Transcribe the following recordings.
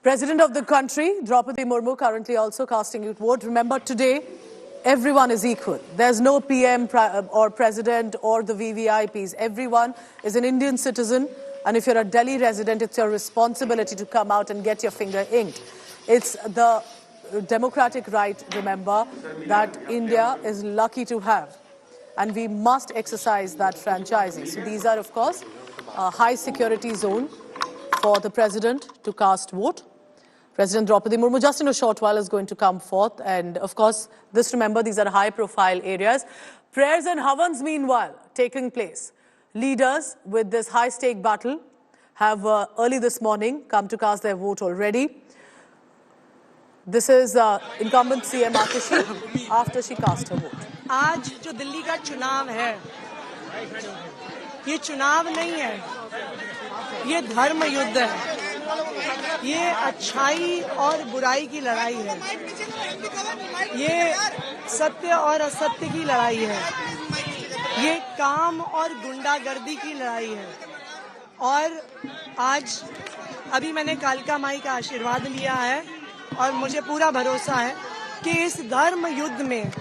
President of the country, Draupadi Murmu, currently also casting your vote. Remember, today, everyone is equal. There's no PM or president or the VVIPs. Everyone is an Indian citizen. And if you're a Delhi resident, it's your responsibility to come out and get your finger inked. It's the democratic right, remember, that India is lucky to have. And we must exercise that franchising. So these are, of course, a high security zone for the president to cast vote. President Draupadi Murmu just in a short while is going to come forth. And of course, remember, these are high profile areas. Prayers and havans, meanwhile, taking place. Leaders with this high stake battle have early this morning come to cast their vote already. This is incumbent CM Atishi after she cast her vote. आज जो दिल्ली का चुनाव है, ये चुनाव नहीं है, ये धर्म युद्ध है, ये अच्छाई और बुराई की लड़ाई है, ये सत्य और असत्य की लड़ाई है, ये काम और गुंडागर्दी की लड़ाई है। और आज अभी मैंने कालका माई का आशीर्वाद लिया है और मुझे पूरा भरोसा है कि इस धर्म युद्ध में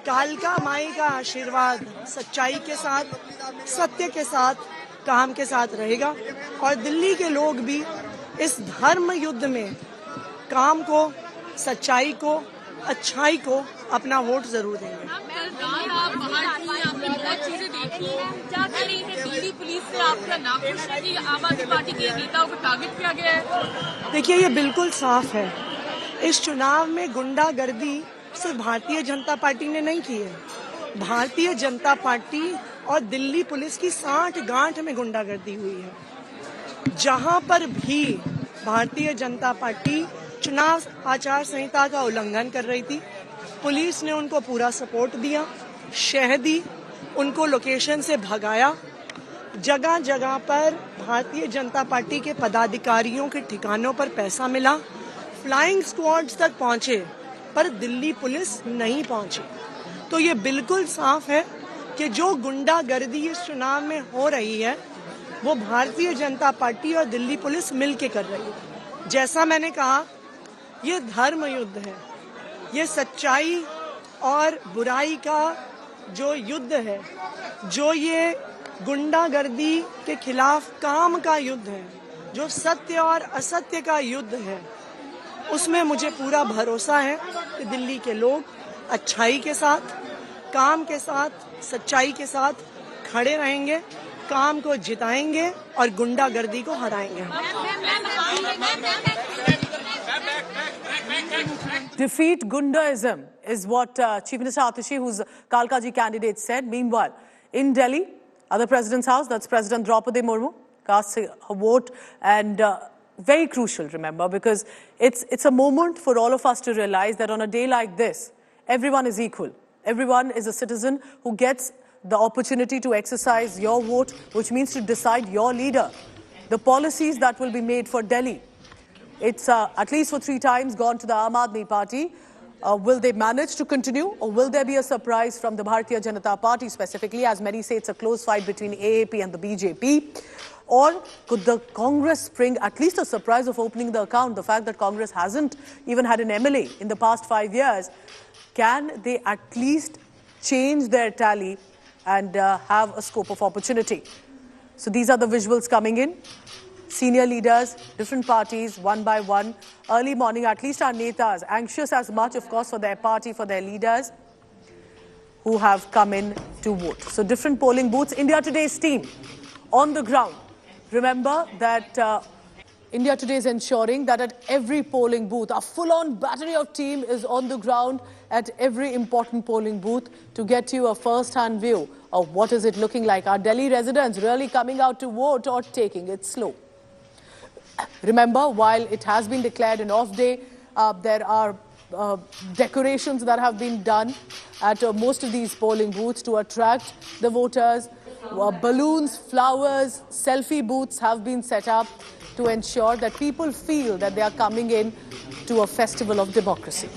कालका माई का आशीर्वाद सच्चाई के साथ, सत्य के साथ, काम के साथ रहेगा और दिल्ली के लोग भी इस धर्म युद्ध में काम को, सच्चाई को, अच्छाई को अपना वोट जरूर देंगे। दिल्ली पुलिस से आपका नाखुश है कि आम आदमी पार्टी के नेताओं को टारगेट किया गया है? देखिए, ये बिल्कुल साफ है। इस चुनाव में गुंडागर्दी सिर्फ भारतीय जनता पार्टी ने नहीं की है। भारतीय जनता पार्टी और दिल्ली पुलिस की 60 गांठ में गुंडागर्दी हुई है। जहां पर भी भारतीय जनता पार्टी चुनाव आचार संहिता का उल्लंघन कर रही थी, पुलिस ने उनको पूरा सपोर्ट दिया, शह दी, उनको लोकेशन से भगाया। जगह जगह पर भारतीय जनता पार्टी के पदाधिकारियों के ठिकानों पर पैसा मिला, फ्लाइंग स्क्वाड्स तक पहुंचे, पर दिल्ली पुलिस नहीं पहुंची। तो ये बिल्कुल साफ है कि जो गुंडागर्दी इस चुनाव में हो रही है, वो भारतीय जनता पार्टी और दिल्ली पुलिस मिलकर कर रही है। जैसा मैंने कहा, ये धर्म युद्ध है, ये सच्चाई और बुराई का जो युद्ध है, जो ये गुंडागर्दी के खिलाफ काम का युद्ध है, जो सत्य और असत्य का युद्ध है, उसमें मुझे पूरा भरोसा है कि दिल्ली के लोग अच्छाई के साथ, काम के साथ, सच्चाई के साथ खड़े रहेंगे, काम को जिताएंगे और गुंडागर्दी को हराएंगे। Defeat Gundaism is what Chief Minister Atishi, who's Kalkaji candidate, said. Meanwhile, in Delhi, at the President's house, that's President Draupadi Murmu, casts her vote, and very crucial, remember, because it's a moment for all of us to realize that on a day like this, everyone is equal. Everyone is a citizen who gets the opportunity to exercise your vote, which means to decide your leader, the policies that will be made for Delhi. It's at least for 3 times gone to the Aam Aadmi Party. Will they manage to continue, or will there be a surprise from the Bharatiya Janata Party specifically, as many say it's a close fight between AAP and the BJP? Or could the Congress bring at least a surprise of opening the account? The fact that Congress hasn't even had an MLA in the past 5 years, can they at least change their tally and have a scope of opportunity? So these are the visuals coming in. Senior leaders, different parties, one by one. Early morning, at least our netas, anxious as much, of course, for their party, for their leaders who have come in to vote. So different polling booths. India Today's team on the ground. Remember that India Today is ensuring that at every polling booth, a full-on battery of team is on the ground at every important polling booth to get you a first-hand view of what is it looking like. Are Delhi residents really coming out to vote or taking it slow? Remember, while it has been declared an off day, there are decorations that have been done at most of these polling booths to attract the voters. Balloons, flowers, selfie booths have been set up to ensure that people feel that they are coming in to a festival of democracy.